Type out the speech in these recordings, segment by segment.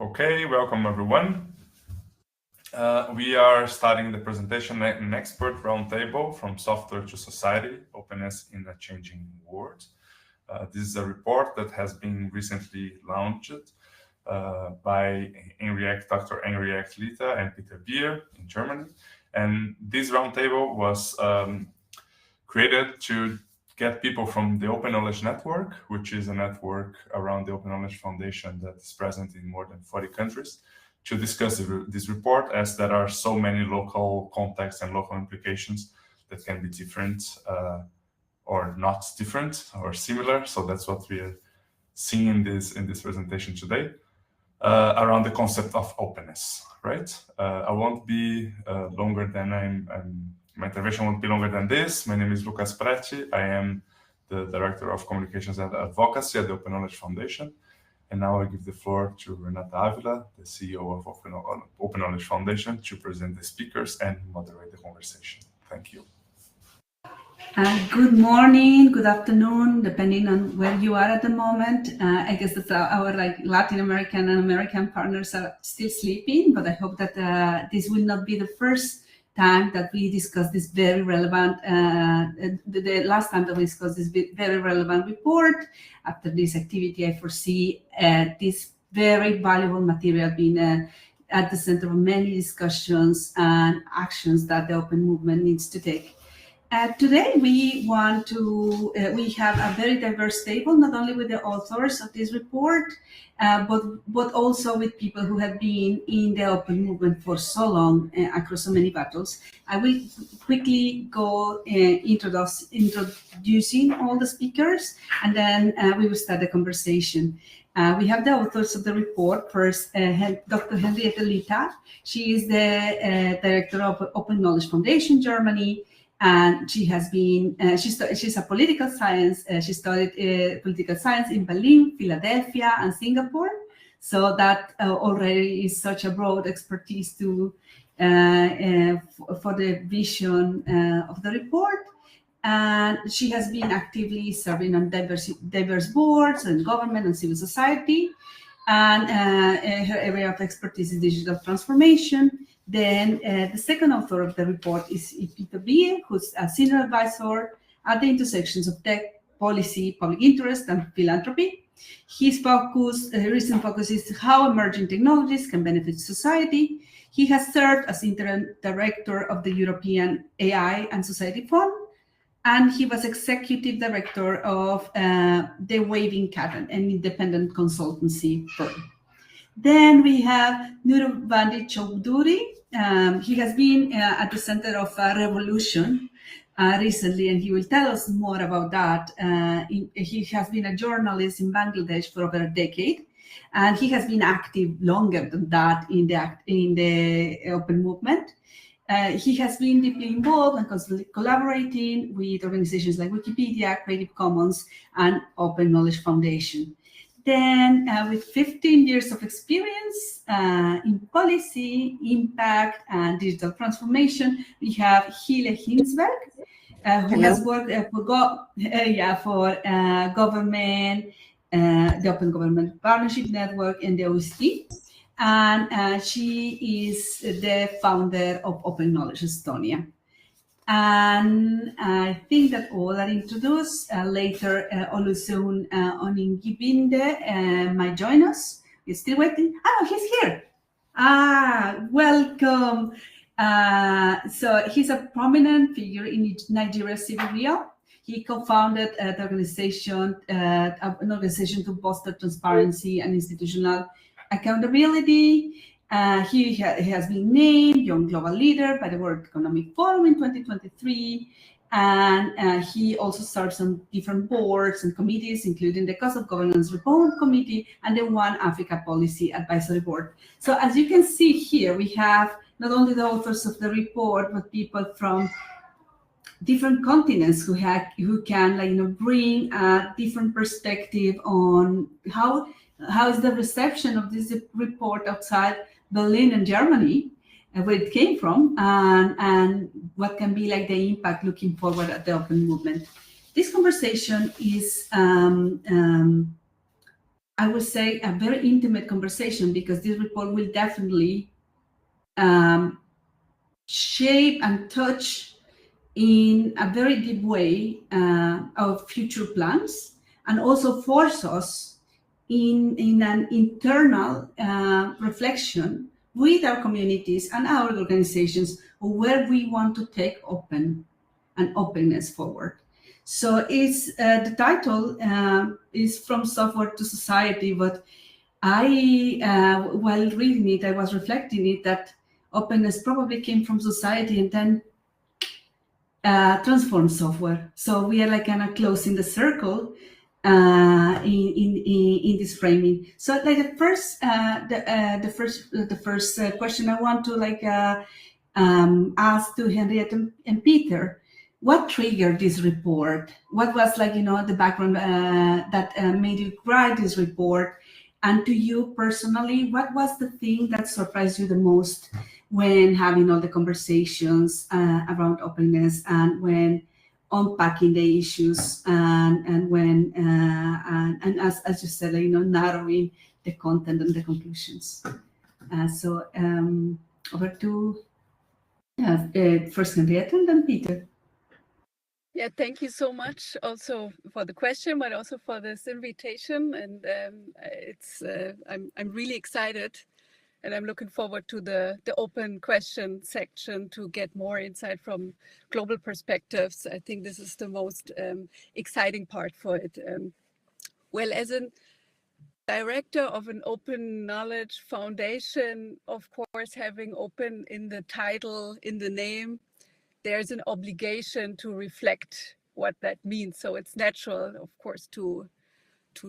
Okay, welcome everyone. We are starting the presentation an expert roundtable from software to society, openness in a changing world. This is a report that has been recently launched by Dr. Henriette, Litta and Bihr in Germany. And this roundtable was created to get people from the Open Knowledge Network, which is a network around the Open Knowledge Foundation that is present in more than 40 countries, to discuss this report, as there are so many local contexts and local implications that can be different or not different or similar. So that's what we are seeing in this presentation today around the concept of openness, right? I won't be longer than my intervention won't be longer than this. My name is Lucas Preti. I am the Director of Communications and Advocacy at the Open Knowledge Foundation. And now I give the floor to Renata, Ávila, the CEO of Open Knowledge Foundation, to present the speakers and moderate the conversation. Thank you. Good morning, good afternoon, depending on where you are at the moment. I guess that our Latin American and American partners are still sleeping, but I hope that this will not be the first time that we discuss this very relevant, the last time that we discussed this very relevant report. After this activity, I foresee this very valuable material being at the center of many discussions and actions that the open movement needs to take. Today, we have a very diverse table, not only with the authors of this report, but also with people who have been in the open movement for so long across so many battles. I will quickly go introducing all the speakers, and then we will start the conversation. We have the authors of the report. First, Dr. Henriette Litta. She is the director of Open Knowledge Foundation, Germany. And she has been, she's a political science, she studied political science in Berlin, Philadelphia, and Singapore. So that already is such a broad expertise for the vision of the report. And she has been actively serving on diverse boards and government and civil society. And her area of expertise is digital transformation. Then the second author of the report is Bihr, who's a senior advisor at the intersections of tech, policy, public interest, and philanthropy. His recent focus is how emerging technologies can benefit society. He has served as interim director of the European AI and Society Fund, and he was executive director of the Waving Cat, an independent consultancy firm. Then we have Nurubandi Choudhury. He has been at the center of a revolution recently, and he will tell us more about that. He has been a journalist in Bangladesh for over a decade, and he has been active longer than that in the open movement. He has been deeply involved and constantly collaborating with organizations like Wikipedia, Creative Commons, and Open Knowledge Foundation. Then, with 15 years of experience in policy, impact, and digital transformation, we have Hille Hinsberg, who has worked for government, the Open Government Partnership Network, and the OECD. And she is the founder of Open Knowledge Estonia. And I think that all are introduced. Later, Olusegun Oningibinde might join us. He's still waiting. Oh, he's here. Welcome. So he's a prominent figure in Nigeria's civil war. He co-founded an organization to foster transparency and institutional accountability. He has been named Young Global Leader by the World Economic Forum in 2023, and he also serves on different boards and committees, including the Cost of Governance Reform Committee and the One Africa Policy Advisory Board. So as you can see here, we have not only the authors of the report, but people from different continents who can bring a different perspective on how is the reception of this report outside Berlin and Germany, where it came from, and what can be the impact looking forward at the open movement. This conversation is I would say, a very intimate conversation, because this report will definitely shape and touch in a very deep way our future plans, and also force us in an internal reflection with our communities and our organizations where we want to take openness forward. So it's the title is From Software to Society, but while reading it, I was reflecting it that openness probably came from society and then transform software. So we are like kind of closing the circle in this framing. So like the first question I want to ask to Henriette and Peter, what triggered this report? What was the background that made you write this report? And to you personally, what was the thing that surprised you the most when having all the conversations around openness, and when unpacking the issues, and when and as you said, narrowing the content and the conclusions? So over to first Henriette and then Peter. Yeah, thank you so much also for the question, but also for this invitation. And I'm really excited, and I'm looking forward to the open question section to get more insight from global perspectives. I think this is the most exciting part for it. Well, as a director of an open knowledge foundation, of course, having open in the title, in the name, there's an obligation to reflect what that means. So it's natural, of course, to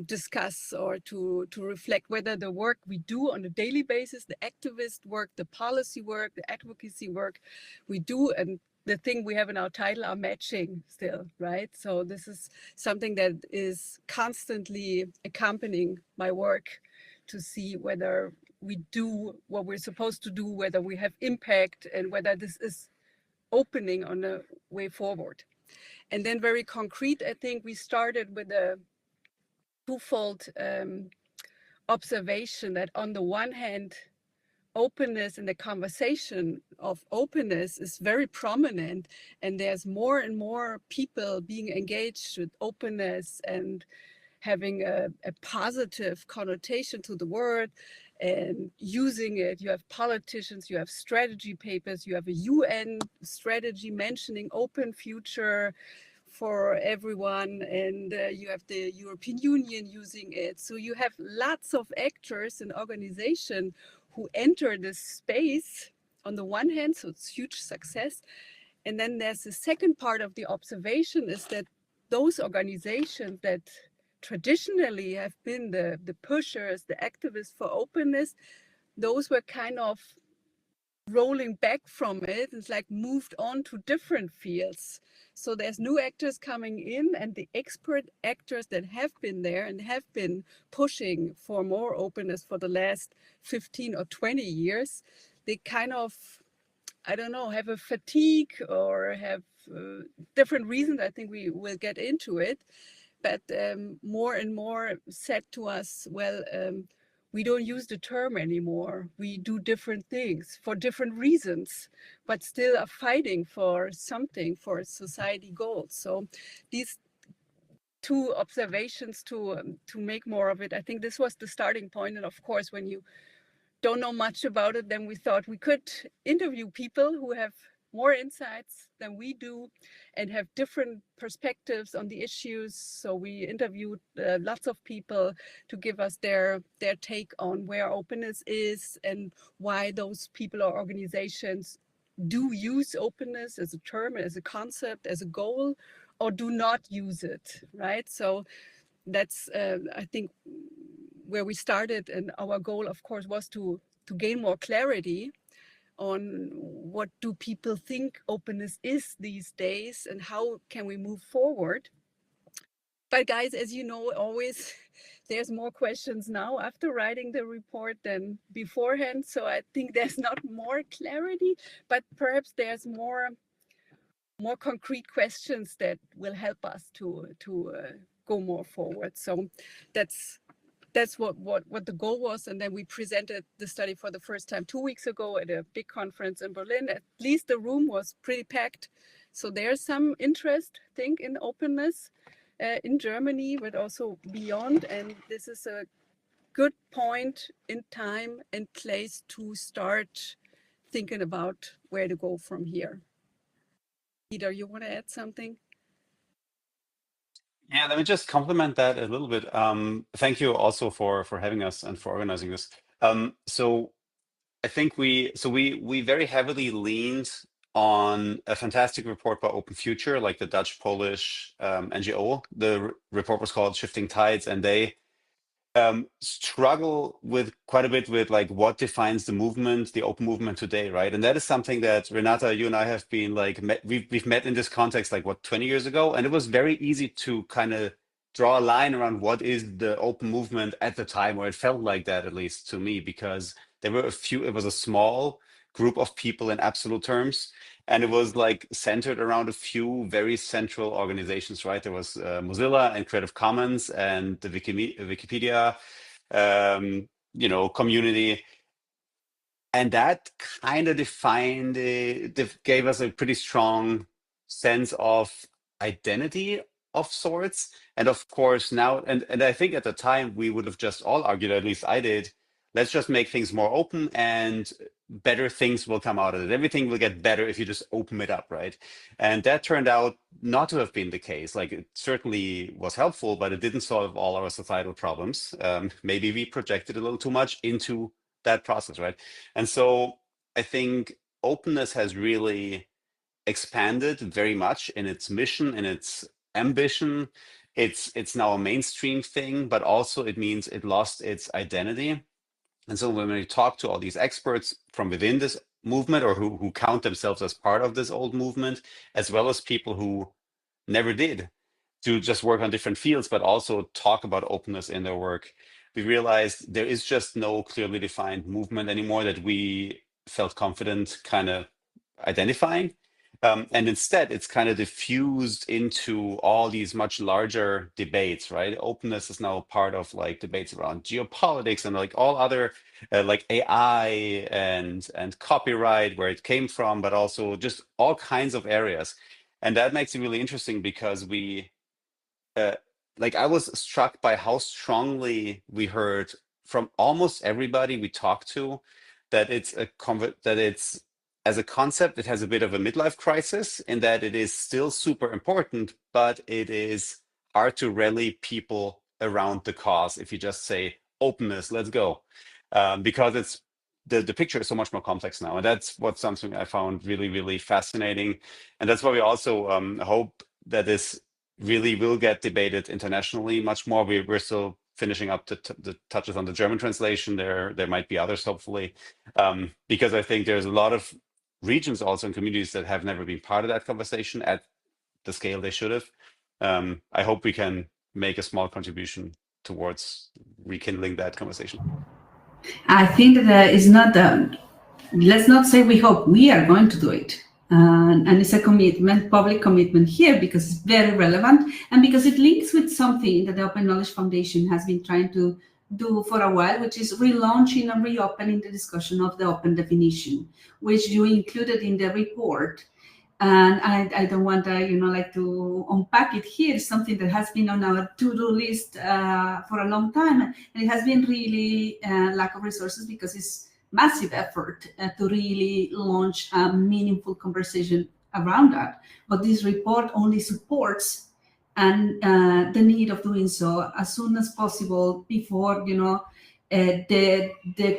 discuss or to reflect whether the work we do on a daily basis, the activist work, the policy work, the advocacy work we do, and the thing we have in our title are matching still, right? So this is something that is constantly accompanying my work, to see whether we do what we're supposed to do, whether we have impact, and whether this is opening on a way forward. And then very concrete, I think we started with a twofold observation that on the one hand, openness and the conversation of openness is very prominent, and there's more and more people being engaged with openness and having a positive connotation to the word and using it. You have politicians, you have strategy papers, you have a UN strategy mentioning open future for everyone, and you have the European Union using it. So you have lots of actors and organizations who enter this space on the one hand, so it's huge success. And then there's the second part of the observation, is that those organizations that traditionally have been the pushers, the activists for openness, those were kind of rolling back from it. It's like moved on to different fields. So there's new actors coming in, and the expert actors that have been there and have been pushing for more openness for the last 15 or 20 years, they kind of, I don't know, have a fatigue or have different reasons. I think we will get into it. But more and more said to us, well, we don't use the term anymore. We do different things for different reasons, but still are fighting for something, for society goals. So these two observations to make more of it, I think this was the starting point. And of course, when you don't know much about it, then we thought we could interview people who have more insights than we do and have different perspectives on the issues. So we interviewed lots of people to give us their take on where openness is and why those people or organizations do use openness as a term, as a concept, as a goal, or do not use it, right? So that's, I think, where we started. And our goal, of course, was to gain more clarity on what do people think openness is these days and how can we move forward. But guys, as you know, always there's more questions now after writing the report than beforehand. So I think there's not more clarity, but perhaps there's more concrete questions that will help us to go more forward. So that's that's what the goal was. And then we presented the study for the first time 2 weeks ago at a big conference in Berlin. At least the room was pretty packed. So there's some interest, I think, in openness in Germany, but also beyond. And this is a good point in time and place to start thinking about where to go from here. Peter, you want to add something? Yeah, let me just complement that a little bit. Thank you also for having us and for organizing this. So I think we very heavily leaned on a fantastic report by Open Future, like the Dutch-Polish NGO. The report was called Shifting Tides, and they struggle with quite a bit with like what defines the movement, the open movement today, right? And that is something that Renata, you and I have been like we've met in this context like what 20 years ago, and it was very easy to kind of draw a line around what is the open movement at the time, or it felt like that at least to me, because there were a few. It was a small group of people in absolute terms, and it was like centered around a few very central organizations, right? There was Mozilla and Creative Commons and the Wikipedia, community. And that kind of defined, gave us a pretty strong sense of identity of sorts. And of course now, and I think at the time we would have just all argued, at least I did, let's just make things more open and better things will come out of it. Everything will get better if you just open it up, right? And that turned out not to have been the case. Like it certainly was helpful, but it didn't solve all our societal problems. Maybe we projected a little too much into that process, right? And so I think openness has really expanded very much in its mission, in its ambition. It's now a mainstream thing, but also it means it lost its identity. And so when we talk to all these experts from within this movement, or who count themselves as part of this old movement, as well as people who never did, to just work on different fields, but also talk about openness in their work, we realized there is just no clearly defined movement anymore that we felt confident kind of identifying. And instead, it's kind of diffused into all these much larger debates, right? Openness is now part of like debates around geopolitics and like all other like AI and copyright, where it came from, but also just all kinds of areas. And that makes it really interesting because I was struck by how strongly we heard from almost everybody we talked to that it's as a concept, it has a bit of a midlife crisis in that it is still super important, but it is hard to rally people around the cause if you just say openness, let's go, because it's the picture is so much more complex now, and that's something I found really, really fascinating, and that's why we also hope that this really will get debated internationally much more. We're still finishing up the touches on the German translation. There might be others, hopefully, because I think there's a lot of regions also in communities that have never been part of that conversation at the scale they should have. I hope we can make a small contribution towards rekindling that conversation. I think that is not, let's not say we hope, we are going to do it. And it's a commitment, public commitment here, because it's very relevant and because it links with something that the Open Knowledge Foundation has been trying to do for a while, which is relaunching and reopening the discussion of the open definition, which you included in the report. And I don't want to unpack it here. It's something that has been on our to-do list for a long time, and it has been really lack of resources because it's massive effort to really launch a meaningful conversation around that. But this report only supports and the need of doing so as soon as possible before the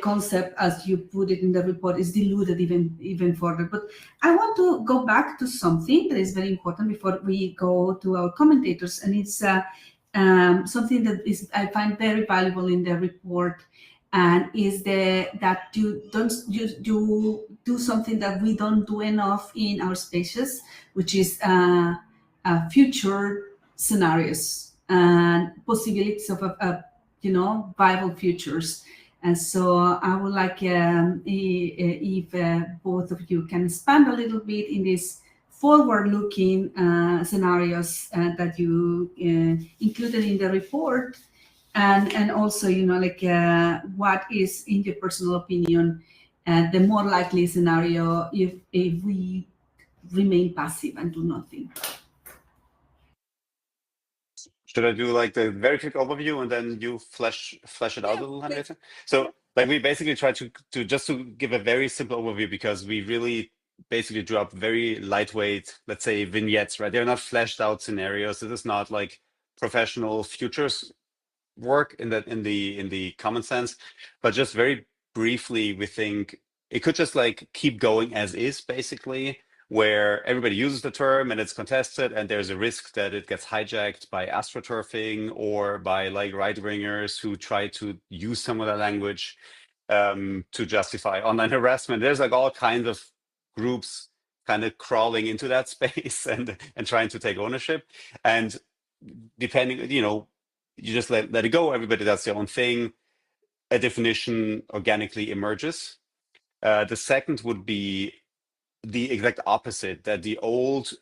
concept, as you put it in the report, is diluted even further. But I want to go back to something that is very important before we go to our commentators, and it's something that I find very valuable in the report, and is that you do something that we don't do enough in our spaces, which is future scenarios and possibilities of viable futures. And so I would like if both of you can expand a little bit in these forward-looking scenarios that you included in the report, and also, what is, in your personal opinion, the more likely scenario if we remain passive and do nothing? Should I do like the very quick overview and then you flesh it out a little, please. Henriette? So like we basically try to just to give a very simple overview, because we really basically drew up very lightweight, let's say, vignettes, right? They're not fleshed out scenarios. This is not like professional futures work in the common sense, but just very briefly, we think it could just like keep going as is, basically, where everybody uses the term and it's contested, and there's a risk that it gets hijacked by astroturfing or by like right-wingers who try to use some of that language to justify online harassment. There's like all kinds of groups kind of crawling into that space and trying to take ownership. And depending, you just let it go. Everybody does their own thing. A definition organically emerges. The second would be the exact opposite, that the old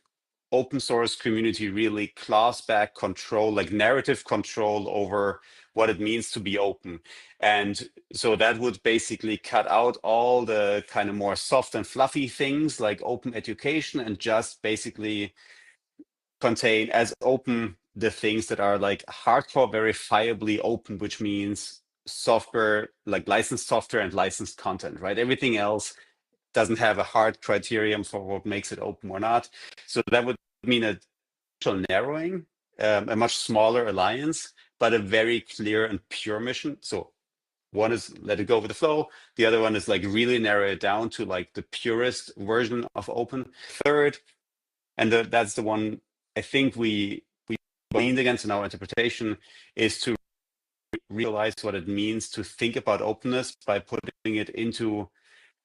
open source community really claws back control, like narrative control over what it means to be open. And so that would basically cut out all the kind of more soft and fluffy things like open education, and just basically contain as open the things that are like hardcore verifiably open, which means software, like licensed software and licensed content, right? Everything else doesn't have a hard criterion for what makes it open or not. So that would mean a narrowing, a much smaller alliance, but a very clear and pure mission. So one is let it go with the flow. The other one is like really narrow it down to like the purest version of open. Third, and that's the one I think we leaned against in our interpretation, is to realize what it means to think about openness by putting it into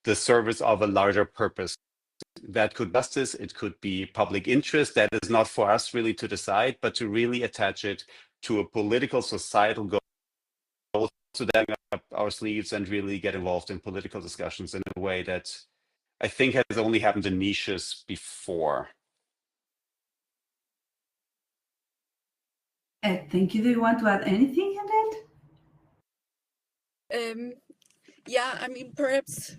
the service of a larger purpose. That could be justice, it could be public interest. That is not for us really to decide, but to really attach it to a political, societal goal, so that we up our sleeves and really get involved in political discussions in a way that I think has only happened in niches before. Thank you. Do you want to add anything, Henriette? Yeah, I mean, perhaps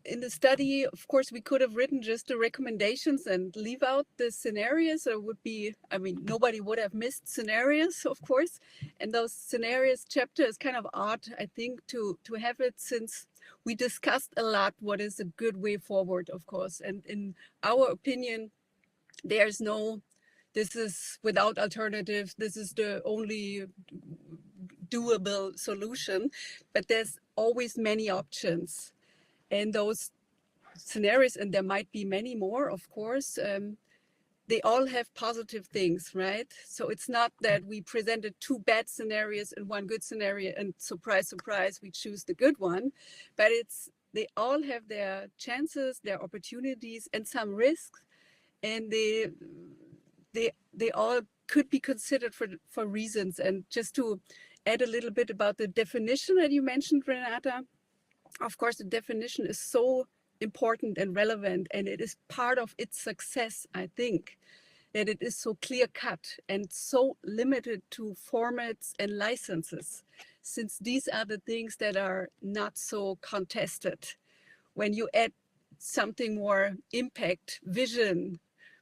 in the study, of course, we could have written just the recommendations and leave out the scenarios. Or would be, I mean, nobody would have missed scenarios, of course. And those scenarios chapter is kind of odd, I think, to have it, since we discussed a lot what is a good way forward, of course. And in our opinion, there's no, this is without alternatives, this is the only doable solution, but there's always many options. And those scenarios, and there might be many more, of course, they all have positive things, right? So it's not that we presented two bad scenarios and one good scenario, and surprise, surprise, we choose the good one. But they all have their chances, their opportunities, and some risks, and they all could be considered for reasons. And just to add a little bit about the definition that you mentioned, Renata, of course, the definition is so important and relevant, and it is part of its success, I think, that it is so clear cut and so limited to formats and licenses, since these are the things that are not so contested. When you add something more impact, vision,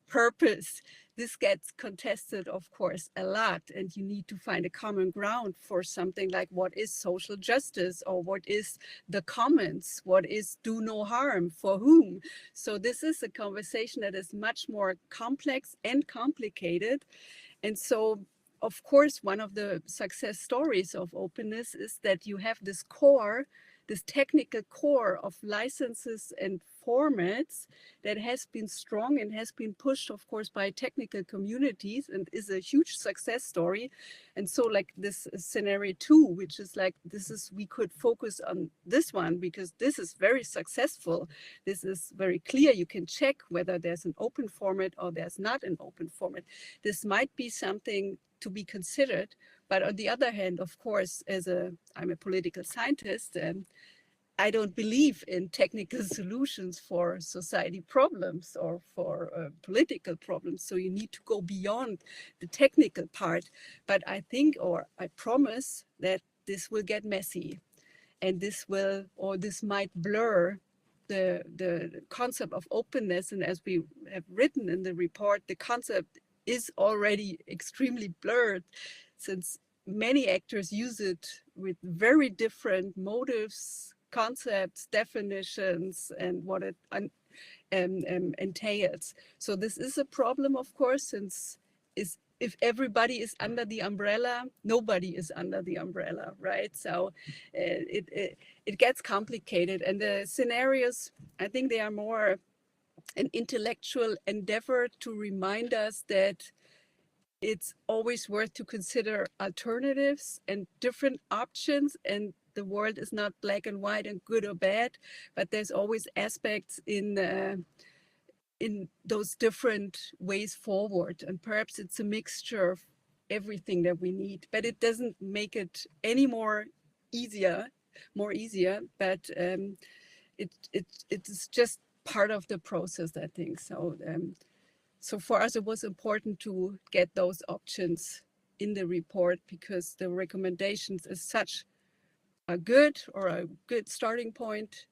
purpose, this gets contested, of course, a lot, and you need to find a common ground for something like what is social justice, or what is the commons, what is do no harm, for whom. So this is a conversation that is much more complex and complicated. And so, of course, one of the success stories of openness is that you have this core, this technical core of licenses and formats that has been strong and has been pushed, of course, by technical communities, and is a huge success story. And so like this scenario 2, which is like, we could focus on this one because this is very successful. This is very clear. You can check whether there's an open format or there's not an open format. This might be something to be considered. But on the other hand, of course, I'm a political scientist, and I don't believe in technical solutions for society problems or for political problems. So you need to go beyond the technical part. But I think, or I promise, that this will get messy, and this might blur the concept of openness. And as we have written in the report, the concept is already extremely blurred, since many actors use it with very different motives, concepts, definitions, and what it entails. So this is a problem, of course, since if everybody is under the umbrella, nobody is under the umbrella, right? So it gets complicated, and the scenarios, I think they are more an intellectual endeavor to remind us that it's always worth to consider alternatives and different options, and the world is not black and white and good or bad, but there's always aspects in those different ways forward, and perhaps it's a mixture of everything that we need, but it doesn't make it any more easier, but it is just part of the process, I think. So for us, it was important to get those options in the report, because the recommendations as such are good, or a good starting point,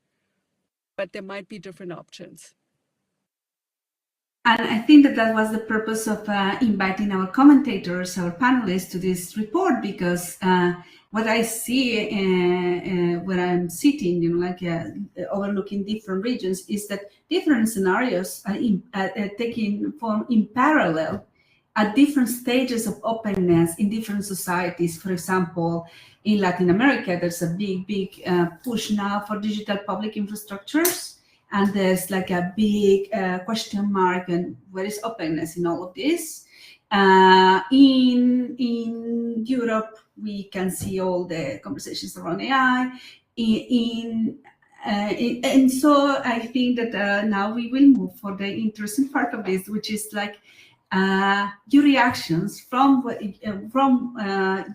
but there might be different options. And I think that was the purpose of inviting our commentators, our panelists, to this report, because what I see when I'm sitting, overlooking different regions, is that different scenarios are taking form in parallel at different stages of openness in different societies. For example, in Latin America, there's a big push now for digital public infrastructures. And there's like a big question mark, and where is openness in all of this? In Europe, we can see all the conversations around AI. And so I think that now we will move for the interesting part of this, which is like your reactions from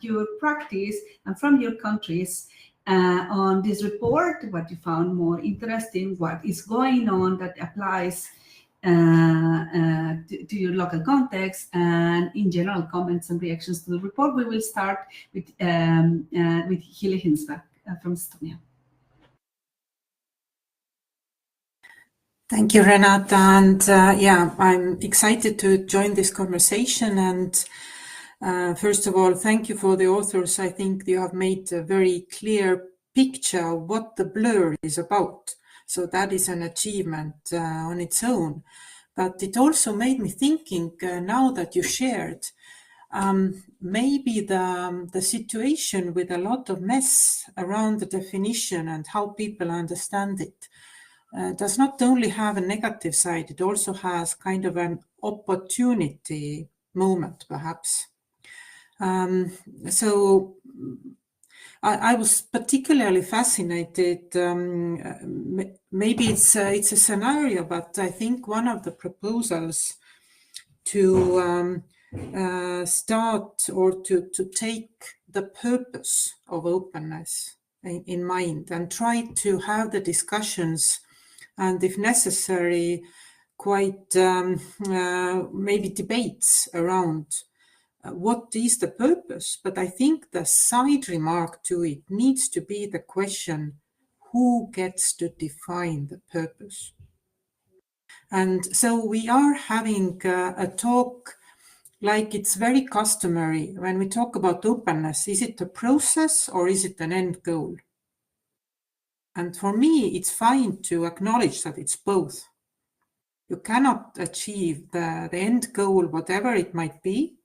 your practice and from your countries on this report, what you found more interesting, what is going on that applies to your local context, and in general comments and reactions to the report. We will start with Hille Hinsberg from Estonia. Thank you, Renata. And I'm excited to join this conversation. And first of all, thank you for the authors. I think you have made a very clear picture of what the blur is about. So that is an achievement on its own. But it also made me thinking, now that you shared, maybe the situation with a lot of mess around the definition and how people understand it does not only have a negative side, it also has kind of an opportunity moment, perhaps. So I was particularly fascinated. Maybe it's a scenario, but I think one of the proposals to start or to take the purpose of openness in mind and try to have the discussions, and if necessary, quite maybe debates around what is the purpose. But I think the side remark to it needs to be the question, who gets to define the purpose? And so we are having a talk like it's very customary when we talk about openness. Is it a process or is it an end goal? And for me, it's fine to acknowledge that it's both. You cannot achieve the end goal, whatever it might be,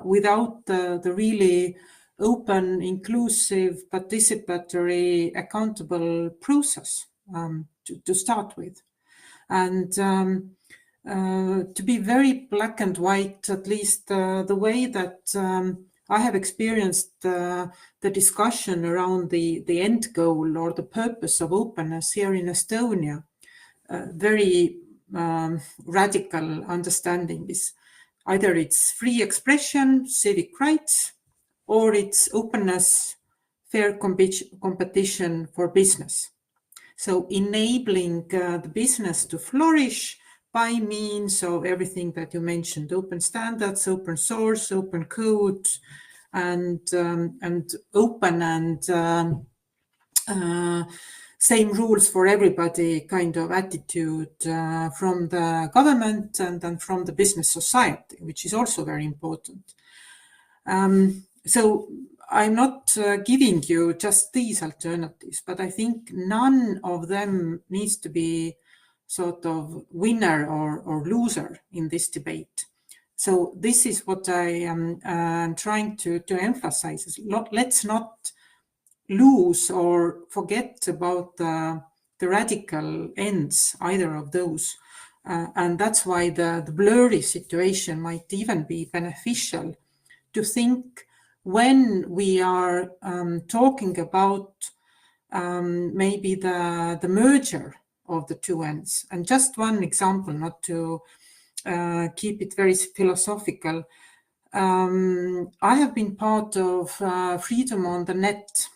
without the really open, inclusive, participatory, accountable process to start with. And to be very black and white, at least the way that I have experienced the discussion around the end goal or the purpose of openness here in Estonia, very radical understanding is either it's free expression, civic rights, or it's openness, fair competition for business. So enabling the business to flourish by means of everything that you mentioned: open standards, open source, open code, and open and same rules for everybody kind of attitude from the government and then from the business society, which is also very important. So I'm not giving you just these alternatives, but I think none of them needs to be sort of winner or loser in this debate. So this is what I am trying to emphasize. Let's not lose or forget about the radical ends, either of those. And that's why the blurry situation might even be beneficial to think when we are talking about maybe the merger of the two ends. And just one example, not to keep it very philosophical. I have been part of Freedom on the Net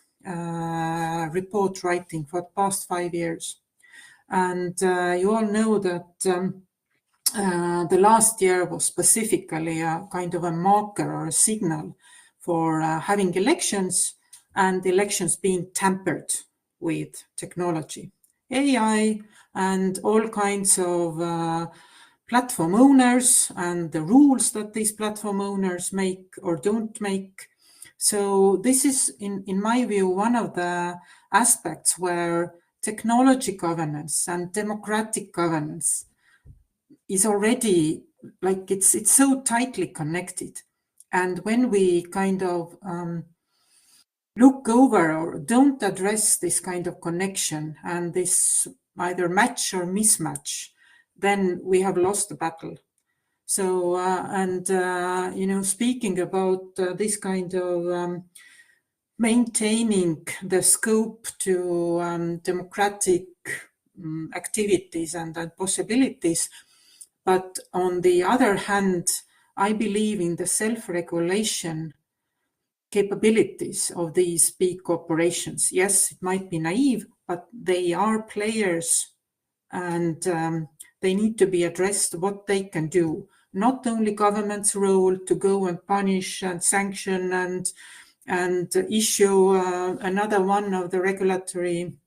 report writing for the past 5 years. And you all know that the last year was specifically a kind of a marker or a signal for having elections, and elections being tampered with technology, AI, and all kinds of platform owners and the rules that these platform owners make or don't make. So this is, in my view, one of the aspects where technology governance and democratic governance is already like it's so tightly connected. And when we kind of look over or don't address this kind of connection and this either match or mismatch, then we have lost the battle. So, speaking about this kind of maintaining the scope to democratic activities and possibilities, but on the other hand, I believe in the self-regulation capabilities of these big corporations. Yes, it might be naive, but they are players, and they need to be addressed what they can do. Not only government's role to go and punish and sanction and issue another one of the regulatory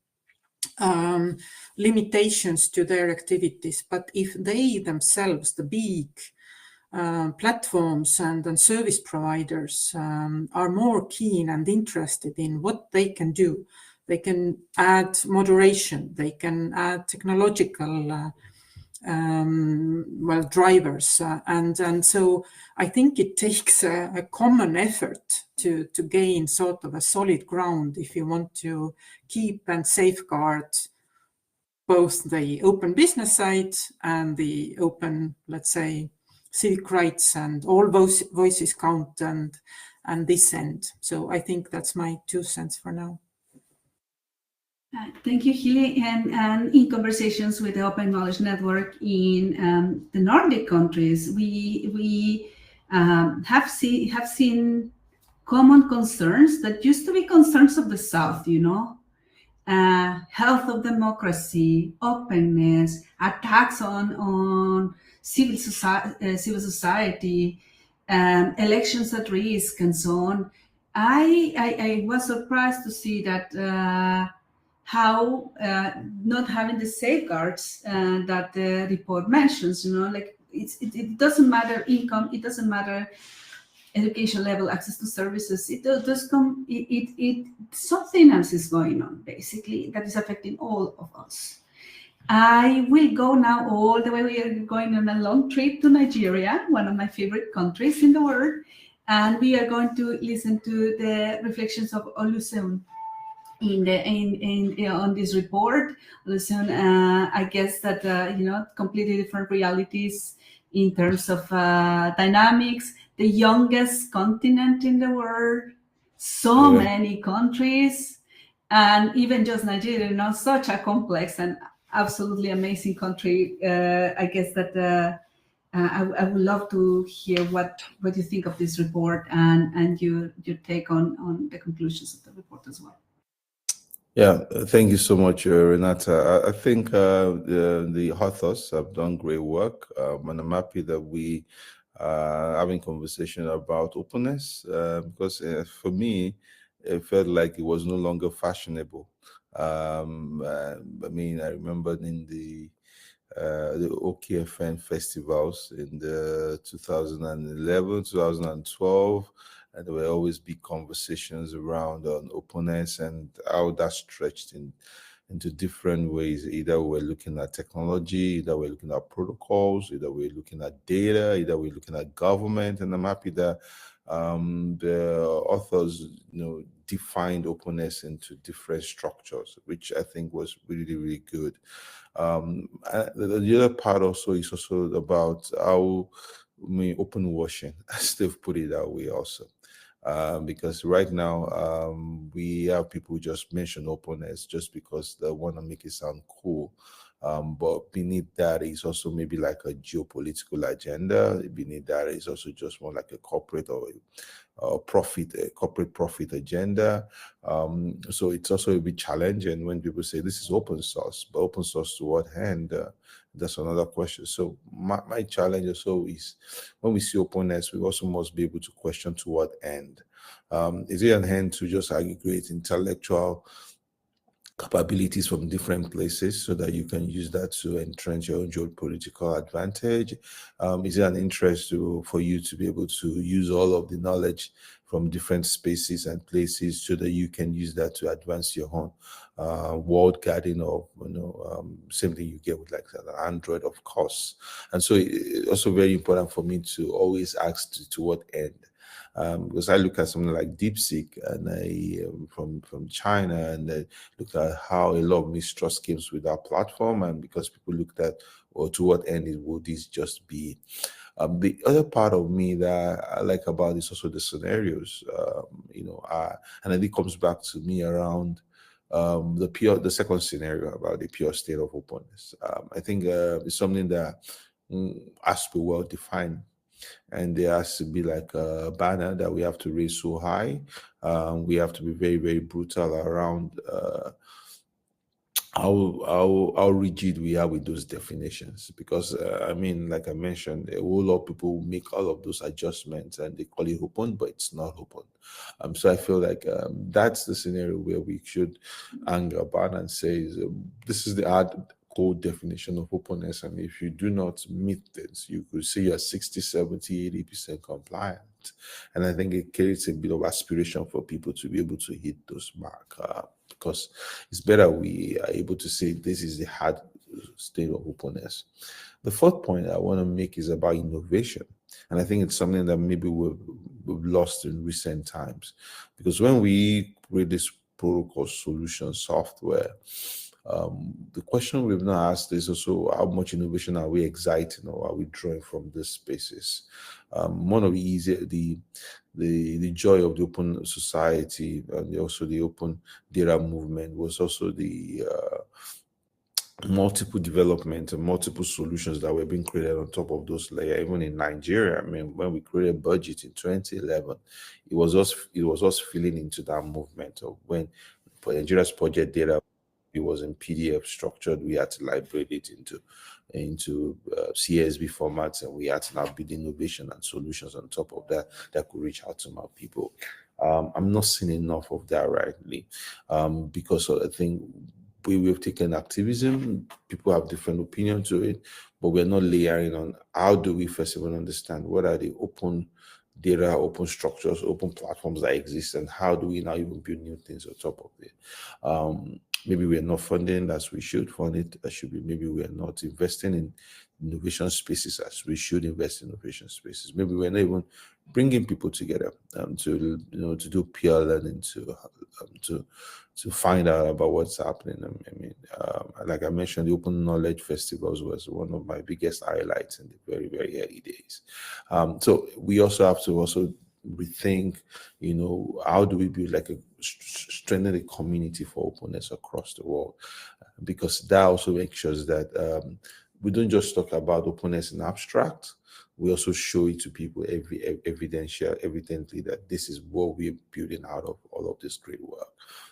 limitations to their activities, but if they themselves, the big platforms and service providers, are more keen and interested in what they can do, they can add moderation, they can add technological drivers, and so I think it takes a common effort to gain sort of a solid ground if you want to keep and safeguard both the open business side and the open, let's say, civic rights, and all those voices count and this end. So I think that's my 2 cents for now. Thank you, Hilly. And in conversations with the Open Knowledge Network in the Nordic countries, we have seen common concerns that used to be concerns of the South, health of democracy, openness, attacks on civil society, elections at risk, and so on. I was surprised to see that how not having the safeguards that the report mentions, like it doesn't matter income, it doesn't matter education level, access to services, something else is going on, basically, that is affecting all of us. I will go now all the way. We are going on a long trip to Nigeria, one of my favorite countries in the world, and we are going to listen to the reflections of Oluseun on this report. Oluseun, I guess that completely different realities in terms of dynamics. The youngest continent in the world, so many countries, and even just Nigeria, such a complex and absolutely amazing country. I guess that I would love to hear what you think of this report and your take on the conclusions of the report. report as well. Yeah, thank you so much, Renata. I think the authors have done great work, and I'm happy that we are having conversation about openness, because for me, it felt like it was no longer fashionable. I mean, I remember in the OKFN festivals in the 2011, 2012, and there will always be conversations around on openness and how that stretched into different ways. Either we're looking at technology, either we're looking at protocols, either we're looking at data, either we're looking at government. And I'm happy that the authors, defined openness into different structures, which I think was really, really good. The other part also is also about how open washing, as they've put it that way also. Because right now we have people who just mention openness just because they want to make it sound cool. But beneath that is also maybe like a geopolitical agenda. Beneath that is also just more like a corporate or corporate profit agenda. So it's also a bit challenging when people say this is open source, but open source to what end? That's another question. So my challenge also is when we see openness, we also must be able to question to what end. Is it an end to just aggregate intellectual capabilities from different places so that you can use that to entrench your own geopolitical advantage? Is it an interest for you to be able to use all of the knowledge from different spaces and places so that you can use that to advance your own world garden, or same thing you get with like an Android, of course. And so it's also very important for me to always ask to what end. Because I look at something like DeepSeek and from China, and I looked at how a lot of mistrust came with our platform, and because people looked at, well, to what end would this just be? The other part of me that I like about this also the scenarios, and I think it comes back to me around the second scenario about the pure state of openness. I think it's something that has to be well defined. And there has to be like a banner that we have to raise so high. We have to be very, very brutal around how rigid we are with those definitions. Because I mean, like I mentioned, a whole lot of people make all of those adjustments and they call it open, but it's not open. So I feel like that's the scenario where we should hang a banner and say, this is the hardcore definition of openness, and if you do not meet this, you could see you're 60, 70, 80% compliant. And I think it creates a bit of aspiration for people to be able to hit those marks, because it's better we are able to say this is the hard state of openness. The fourth point I want to make is about innovation. And I think it's something that maybe we've lost in recent times, because when we create this protocol solution software, the question we've not asked is also how much innovation are we exciting or are we drawing from these spaces? One of the joy of the open society and also the open data movement was also the multiple development and multiple solutions that were being created on top of those layers. Even in Nigeria, I mean, when we created a budget in 2011, it was us filling into that movement of when Nigeria's project data, it was in PDF structured, we had to librate it into CSV formats, and we had to now build innovation and solutions on top of that could reach out to more people. I'm not seeing enough of that rightly, because I think we've taken activism. People have different opinions to it, but we're not layering on how do we first of all understand what are the open data, open structures, open platforms that exist, and how do we now even build new things on top of it? Maybe we're not funding as we should fund it. That should be. Maybe we are not investing in innovation spaces as we should invest in innovation spaces. Maybe we're not even bringing people together to do peer learning, to find out about what's happening. I mean, like I mentioned, the Open Knowledge Festivals was one of my biggest highlights in the very, very early days. So we also have to rethink, how do we build like a strengthen the community for openness across the world, because that also makes sure that we don't just talk about openness in abstract. we also show it to people evidently that this is what we're building out of all of this great work.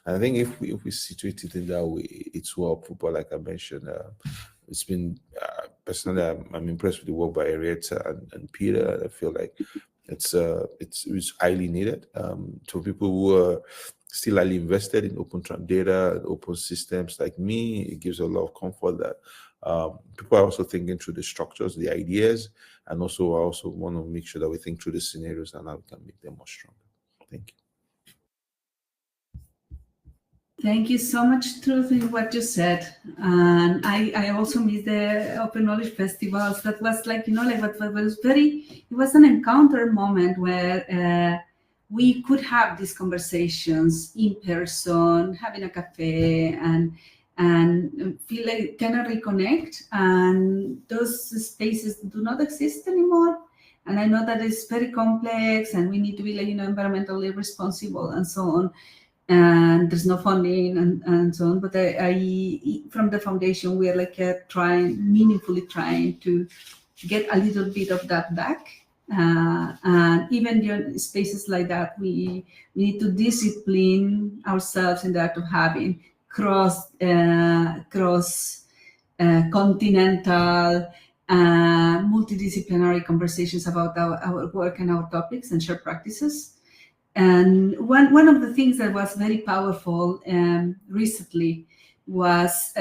And I think if we situate it in that way, it's well put. Like I mentioned, it's been personally, I'm impressed with the work by Henriette and Bihr. I feel like it's highly needed. To people who are still highly invested in open data and open systems like me, it gives a lot of comfort that people are also thinking through the structures, the ideas, and also I also want to make sure that we think through the scenarios and how we can make them more stronger. Thank you. Thank you so much, Truth, in what you said. And I also miss the Open Knowledge Festivals. That was like, what was it was an encounter moment where we could have these conversations in person, having a cafe, and feel like kind of reconnect. And those spaces do not exist anymore. And I know that it's very complex, and we need to be environmentally responsible and so on. And there's no funding and so on. But I from the foundation, we are meaningfully trying to get a little bit of that back. And even in spaces like that, we need to discipline ourselves in the act of having cross continental, multidisciplinary conversations about our work and our topics and shared practices. And one of the things that was very powerful recently was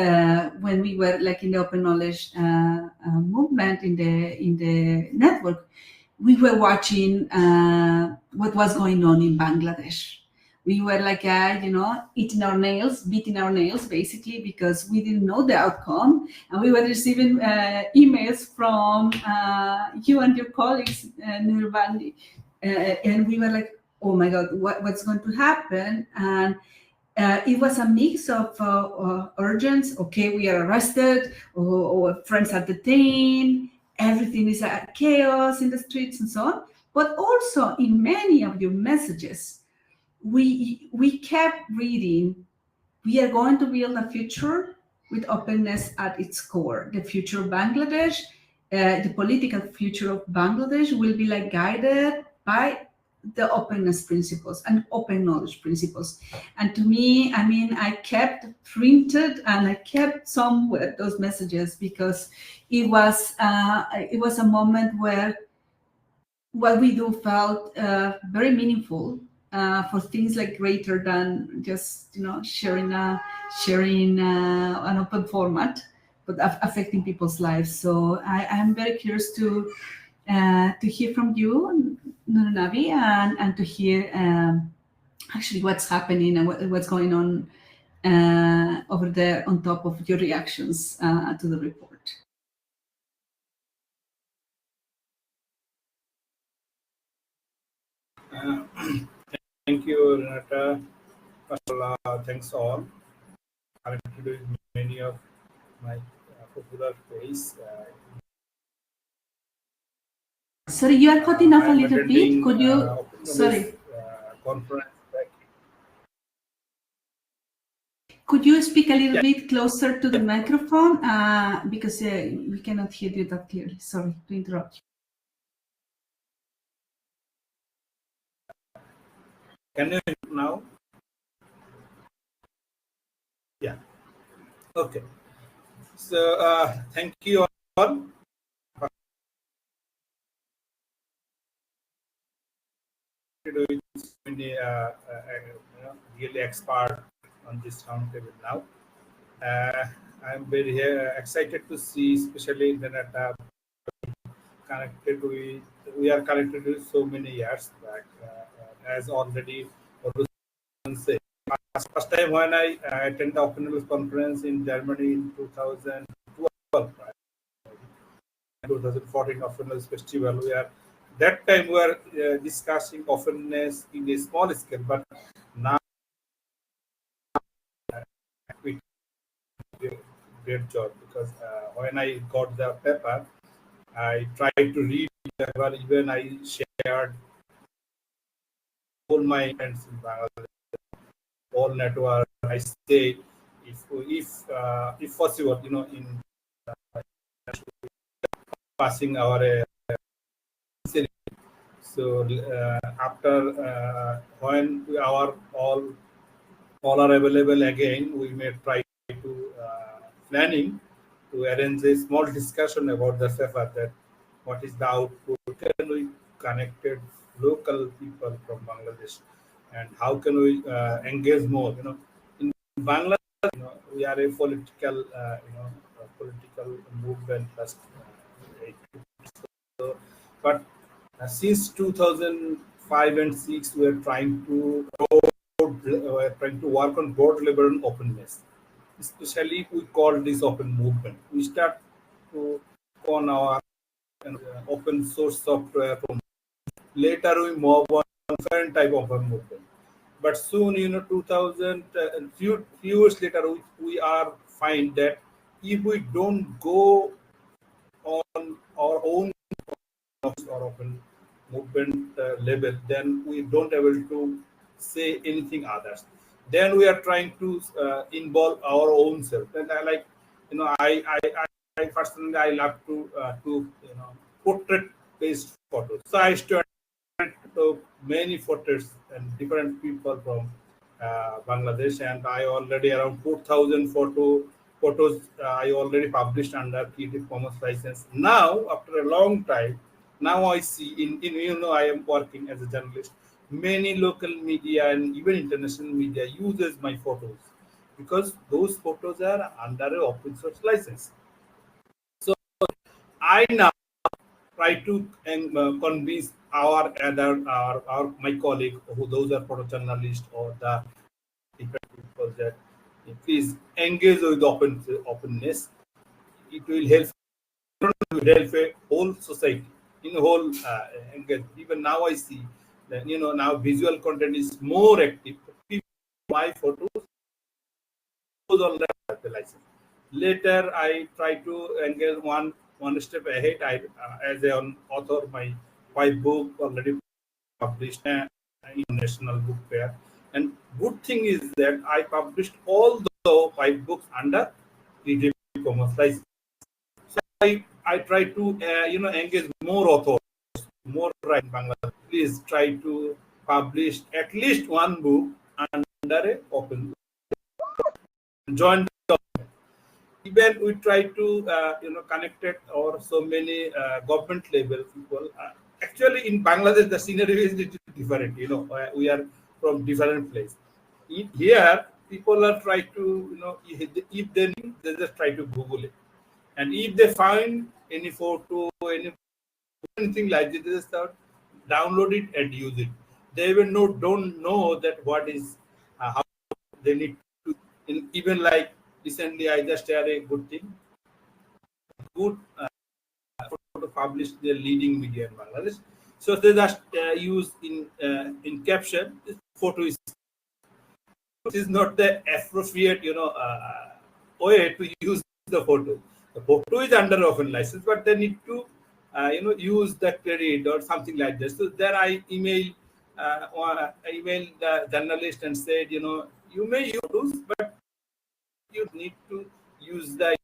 when we were in the open knowledge movement in the network, we were watching what was going on in Bangladesh. We were beating our nails basically, because we didn't know the outcome, and we were receiving emails from you and your colleagues, Nirbandi, and we were like, oh my God, what's going to happen? And it was a mix of urgence. Okay, we are arrested, or friends are detained. Everything is a chaos in the streets and so on. But also in many of your messages, we kept reading, we are going to build a future with openness at its core. The future of Bangladesh, the political future of Bangladesh will be guided by the openness principles and open knowledge principles. And to me, I kept printed and I kept somewhere those messages, because it was a moment where what we do felt very meaningful for things greater than just sharing an open format, but affecting people's lives. So I'm very curious to hear from you, Nurnavi, and to hear actually what's happening and what's going on over there on top of your reactions to the report. Thank you, Renata. Thanks all. I'm introducing many of my popular face. Sorry, you are cutting off a little bit. Could you? Sorry. Conference. Could you speak a little bit closer to the microphone? Because we cannot hear you that clearly. Sorry to interrupt you. Can you hear now? Yeah. Okay. So thank you all. Really expert on this roundtable now. I'm very excited to see, especially Renata, connected with. We are connected with so many years back, as already said. First time when I attended the Openness conference in Germany in 2012, right? 2014 Openness Festival. That time we were discussing openness in a small scale, but now we did a great job, because when I got the paper, I tried to read the paper. Even I shared all my friends in Bangladesh, all network. I stayed, if possible, in passing our So after when our all are available again, we may try to planning to arrange a small discussion about the SEFA, that what is the output, can we connected local people from Bangladesh, and how can we engage more? In Bangladesh, we are a political, political movement plus. But since 2005 and 6, we are trying to work on board level openness. Especially, we call this open movement. We start to on our open source software. Later, we move on different type of open movement. But soon, 2000, few years later, we are find that if we don't go on our own or open movement level, then we don't able to say anything others. Then we are trying to involve our own self. And I like, I personally I love to portrait based photos. So I started to many photos and different people from Bangladesh, and I already around 4,000 photos I already published under Creative Commons license. Now, after a long time, now I see in I am working as a journalist. Many local media and even international media uses my photos because those photos are under an open source license. So I now try to convince our my colleague, who those are photojournalists or the different people, that please engage with openness. It will help. It will help a whole society in whole engage. Even now I see that now visual content is more active. People buy photos on the license. Later I try to engage one step ahead. I as an author, my 5 book already published in National Book Fair. And good thing is that I published all the 5 books under Creative Commons license. So I try to engage more authors, more right in Bangladesh. Please try to publish at least 1 book under a open. Join the even we try to connect it or so many government level people. Actually, in Bangladesh, the scenery is little different. We are from different place. Here, people are trying to if they need, they just try to Google it, and if they find any photo, anything like this, they just start download it and use it. They even don't know that what is how they need to. Even like recently, I just shared a good thing. Good to publish their leading media in Bangladesh. So they just use in caption. This photo is not the appropriate way to use the photo. The photo is under open license, but they need to use the credit or something like this. So there I emailed the journalist and said, you may use, but you need to use the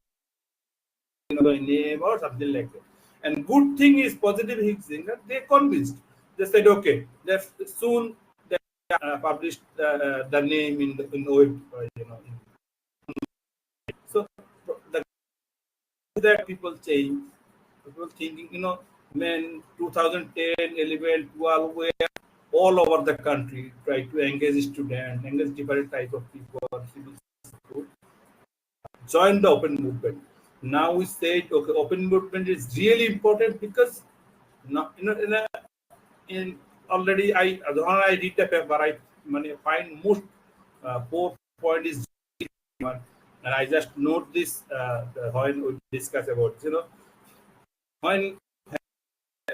name or something like that. And good thing is positive thing that they convinced. They said okay. They soon they published the name in the web. So that people change. People thinking when 2010, 11, 12, where all over the country try to engage students, engage different type of people, join the open movement. Now we say okay, open movement is really important because in already when I read the paper, I find most 4 point is and I just note this when we discuss about when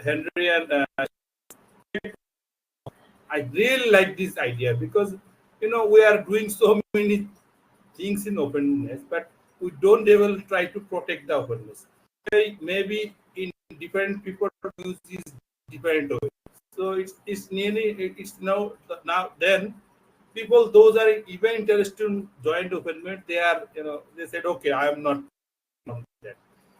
Henriette I really like this idea because we are doing so many things in openness, but we don't ever try to protect the openness. Maybe in different people use this different way. So it's nearly it's now then people those are even interested in joint openness, they are they said okay, I am not on that.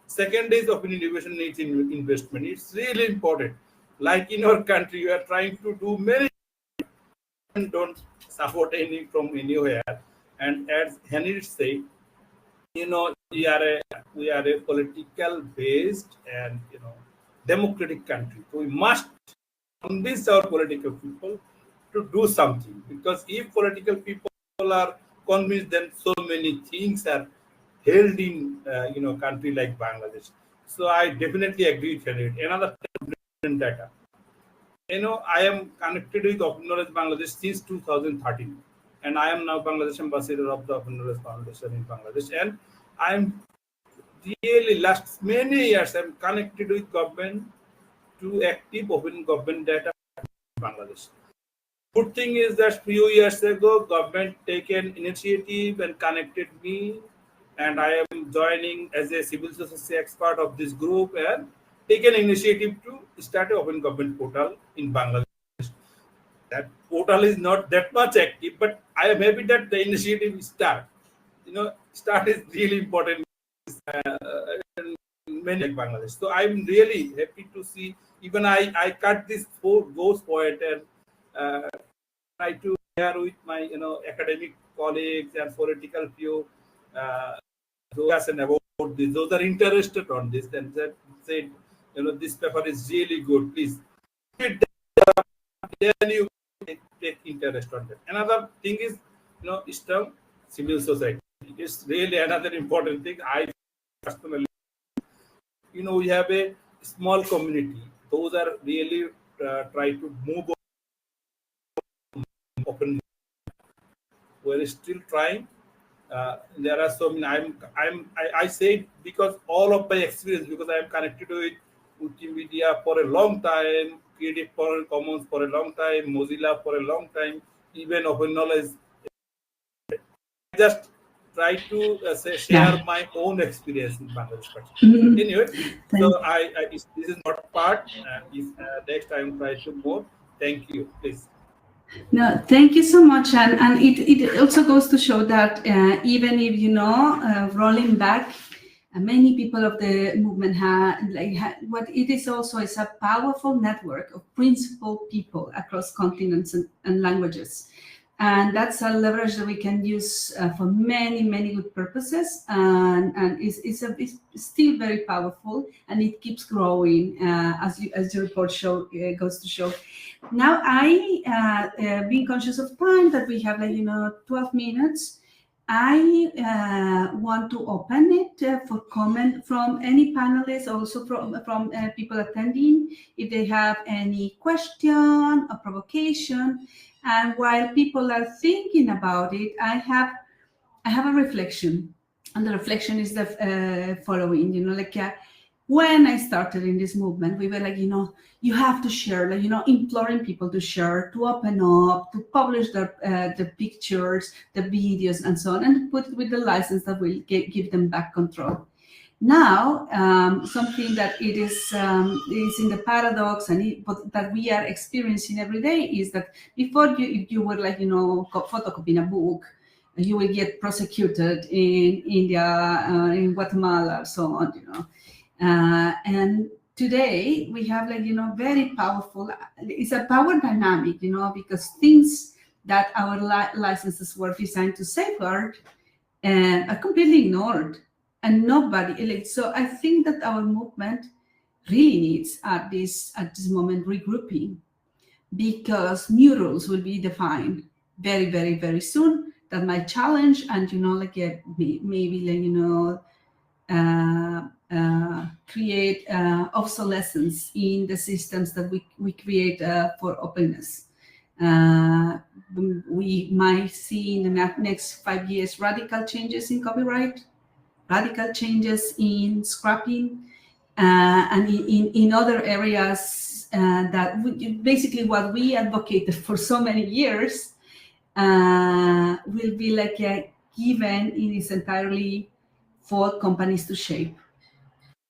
Second is open innovation needs investment. It's really important. like in our country, we are trying to do many and don't support any from anywhere. And as Henriette said, we are a political based and democratic country. So we must convince our political people to do something, because if political people are convinced, then so many things are held in country like Bangladesh. So I definitely agree with Henriette. Another data. I am connected with Open Knowledge Bangladesh since 2013, and I am now Bangladesh ambassador of the Open Knowledge Foundation in Bangladesh. And I am really last many years I'm connected with government to active open government data in Bangladesh. Good thing is that few years ago, government taken initiative and connected me, and I am joining as a civil society expert of this group and taken initiative to start an open government portal in Bangladesh. That portal is not that much active, but I am happy that the initiative start. Start is really important in many like Bangladesh. So I'm really happy to see. Even I cut this those point and try to share with my academic colleagues and political view those about this. Those are interested on this and that said, this paper is really good. Please, then you take interest on that. Another thing is, strong civil society. It's really another important thing. I personally, we have a small community. Those are really try to move open. We're still trying. There are so many. I say because all of my experience, because I am connected with Wikimedia for a long time, Creative Commons for a long time, Mozilla for a long time, even Open Knowledge. I just try to share my own experience in Bangladesh. Anyway, so this is not part. If next time try to more. Thank you, please. No, thank you so much, and it also goes to show that even if rolling back, many people of the movement what it is also is a powerful network of principled people across continents and languages. And that's a leverage that we can use for many good purposes, and it's still very powerful, and it keeps growing as your report goes to show. Now, I being conscious of time that we have 12 minutes, I want to open it for comment from any panelists, also from people attending, if they have any question or provocation. And while people are thinking about it, I have a reflection, and the reflection is the following. When I started in this movement, we were you have to share, imploring people to share, to open up, to publish the pictures, the videos, and so on, and put it with the license that will give them back control. Now, something that it is in the paradox but that we are experiencing every day is that before if you were photocopying a book, you will get prosecuted in India, in Guatemala, so on, and today we have very powerful. It's a power dynamic, because things that our licenses were designed to safeguard are completely ignored. And nobody, so I think that our movement really needs at this moment regrouping, because new rules will be defined very soon that might challenge and create obsolescence in the systems that we create for openness. We might see in the next 5 years radical changes in copyright, radical changes in scrapping, and in other areas that basically what we advocated for so many years will be given in its entirely for companies to shape.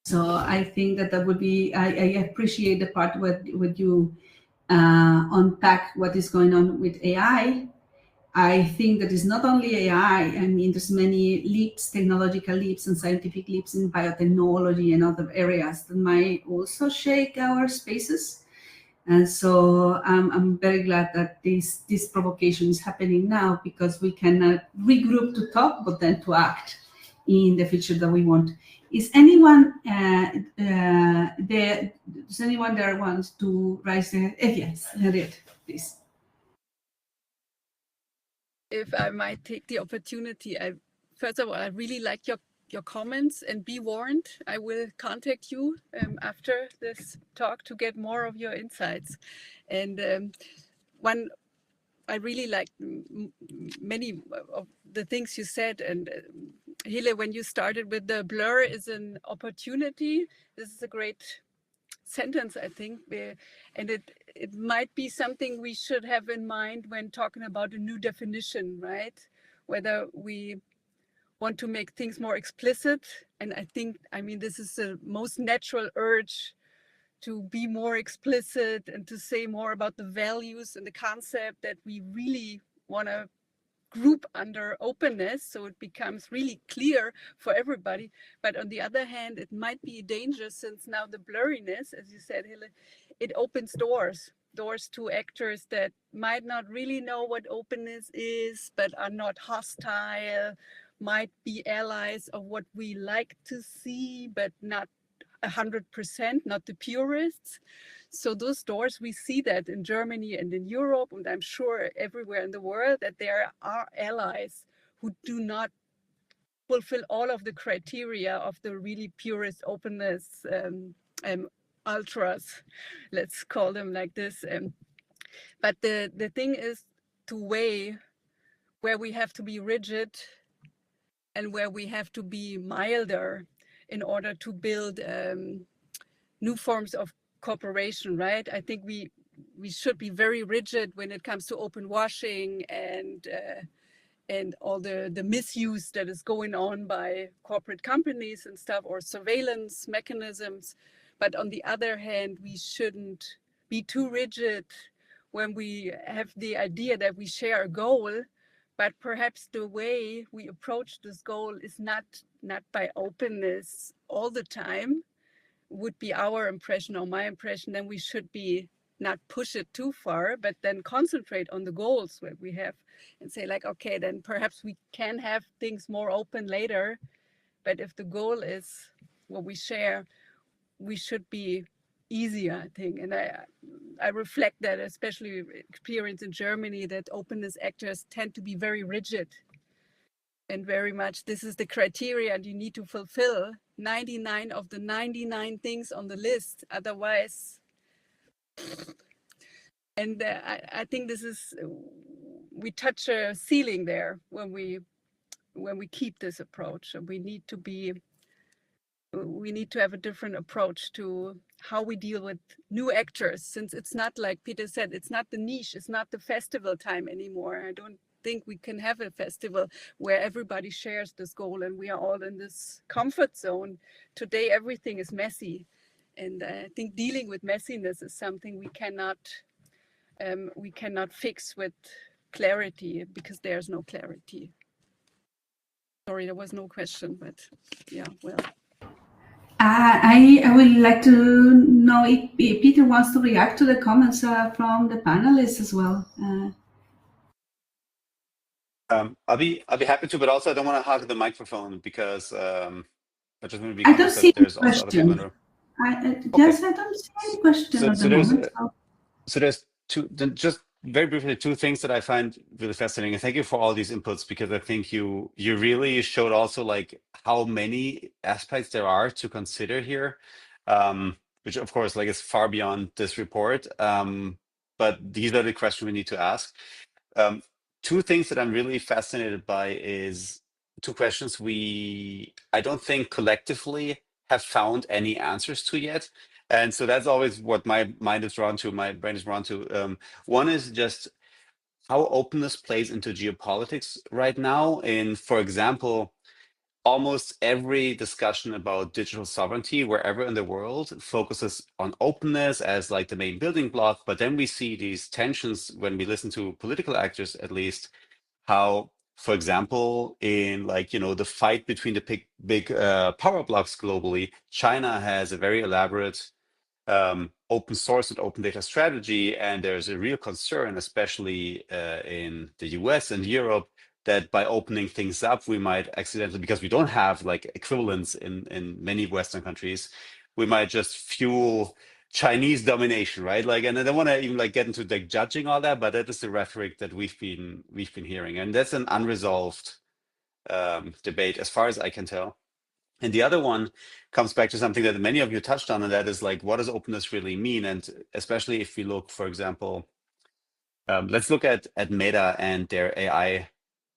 So I think that would be, I appreciate the part where you unpack what is going on with AI. I think that it's not only AI. I mean, there's many leaps, technological leaps and scientific leaps in biotechnology and other areas that might also shake our spaces. And so I'm very glad that this provocation is happening now, because we can regroup to talk, but then to act in the future that we want. Is anyone there? Does anyone there want to raise their? Yes, Henriette, please. If I might take the opportunity, first of all, I really like your comments, and be warned, I will contact you after this talk to get more of your insights. And one, I really like many of the things you said. And Hille, when you started with the blur is an opportunity, this is a great sentence, I think, and it might be something we should have in mind when talking about a new definition, right? Whether we want to make things more explicit, and I mean, this is the most natural urge to be more explicit and to say more about the values and the concept that we really want to group under openness, so it becomes really clear for everybody. But on the other hand, it might be a danger, since now the blurriness, as you said, Hille, it opens doors to actors that might not really know what openness is, but are not hostile, might be allies of what we like to see, but not 100%, not the purists. So those doors, we see that in Germany and in Europe, and I'm sure everywhere in the world, that there are allies who do not fulfill all of the criteria of the really purist openness ultras, let's call them like this. But the thing is to weigh where we have to be rigid and where we have to be milder in order to build new forms of cooperation, right? I think we should be very rigid when it comes to open washing and all the misuse that is going on by corporate companies and stuff, or surveillance mechanisms. But on the other hand, we shouldn't be too rigid when we have the idea that we share a goal, but perhaps the way we approach this goal is not by openness all the time, would be our impression or my impression. Then we should be not push it too far, but then concentrate on the goals that we have and say like, okay, then perhaps we can have things more open later. But if the goal is what we share, we should be easier, I think. And I reflect that, especially experience in Germany, that openness actors tend to be very rigid and very much, this is the criteria and you need to fulfill 99 of the 99 things on the list, otherwise. And I think this is, we touch a ceiling there when we keep this approach. And we need to have a different approach to how we deal with new actors, since it's not, like Peter said, it's not the niche, it's not the festival time anymore. I don't think we can have a festival where everybody shares this goal and we are all in this comfort zone. Today, everything is messy. And I think dealing with messiness is something we cannot fix with clarity, because there's no clarity. Sorry, there was no question, but yeah, well. I would like to know if Peter wants to react to the comments from the panelists as well. I'll be happy to, but also I don't want to hog the microphone because I just want to be I don't conscious see that there's any also other people in the question. room. Yes, I don't see any question at the moment. So there's just very briefly two things that I find really fascinating. And thank you for all these inputs, because I think you really showed also like how many aspects there are to consider here, which of course like is far beyond this report. But these are the questions we need to ask. Two things that I'm really fascinated by is two questions I don't think collectively have found any answers to yet. And so that's always what my mind is drawn to, my brain is drawn to. One is just how openness plays into geopolitics right now. In, for example, almost every discussion about digital sovereignty, wherever in the world, focuses on openness as like the main building block. But then we see these tensions when we listen to political actors, at least, how, for example, in like, the fight between the big power blocks globally, China has a very elaborate open source and open data strategy, and there's a real concern, especially in the US and Europe, that by opening things up, we might accidentally, because we don't have like equivalents in many Western countries, we might just fuel Chinese domination, right? Like, and I don't want to even like get into like judging all that, but that is the rhetoric that we've been hearing, and that's an unresolved debate as far as I can tell. And the other one comes back to something that many of you touched on, and that is like, what does openness really mean? And especially if we look, for example, let's look at Meta and their AI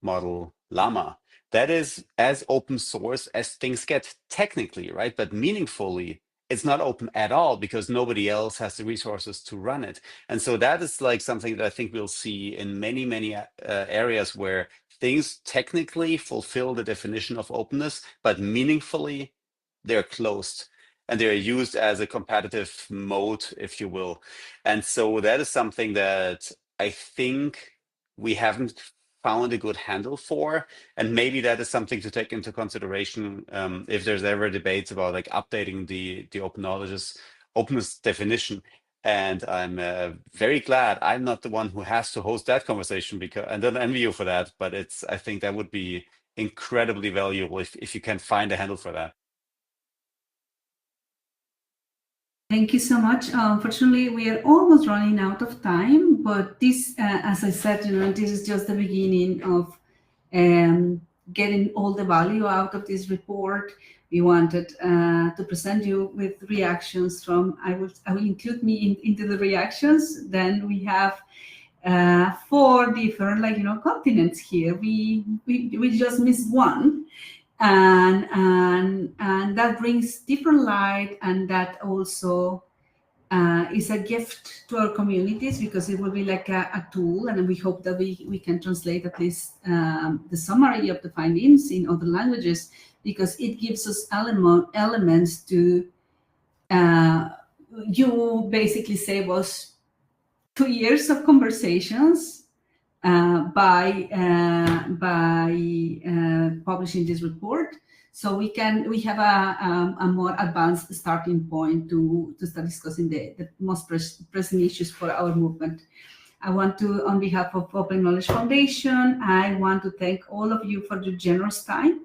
model Llama. That is as open source as things get technically, right? But meaningfully, it's not open at all because nobody else has the resources to run it. And so that is like something that I think we'll see in many areas where things technically fulfill the definition of openness, but meaningfully they're closed and they're used as a competitive mode, if you will. And so that is something that I think we haven't found a good handle for, and maybe that is something to take into consideration if there's ever debates about like updating the openness definition. And I'm very glad I'm not the one who has to host that conversation, because I don't envy you for that, but I think that would be incredibly valuable if you can find a handle for that. Thank you so much. Unfortunately, we are almost running out of time, but this, as I said, this is just the beginning of getting all the value out of this report. We wanted to present you with reactions from, I will include me into the reactions. Then we have 4 different, continents here. We just missed one. And that brings different light, and that also is a gift to our communities, because it will be like a tool, and we hope that we can translate at least the summary of the findings in other languages, because it gives us elements to you basically save us 2 years of conversations by publishing this report, so we have a more advanced starting point to start discussing the most pressing issues for our movement. I want to, on behalf of Open Knowledge Foundation, I want to thank all of you for your generous time,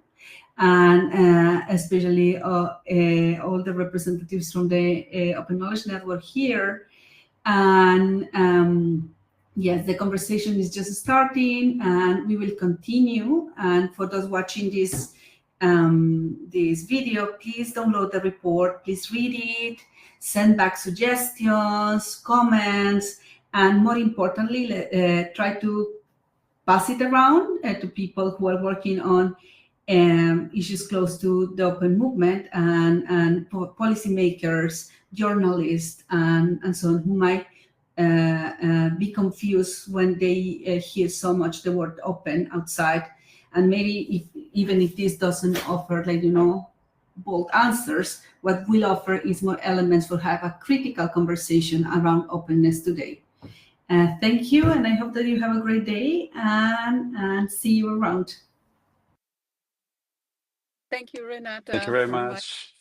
and especially all the representatives from the Open Knowledge Network here. And yes, the conversation is just starting, and we will continue. And for those watching this video, please download the report, please read it, send back suggestions, comments, and more importantly, try to pass it around to people who are working on issues close to the open movement, and policymakers, journalists, and so on, who might be confused when they hear so much the word open outside. And maybe even if this doesn't offer bold answers, what we'll offer is more elements for have a critical conversation around openness today. Thank you, and I hope that you have a great day, and see you around. Thank you, Renata. Thank you very much.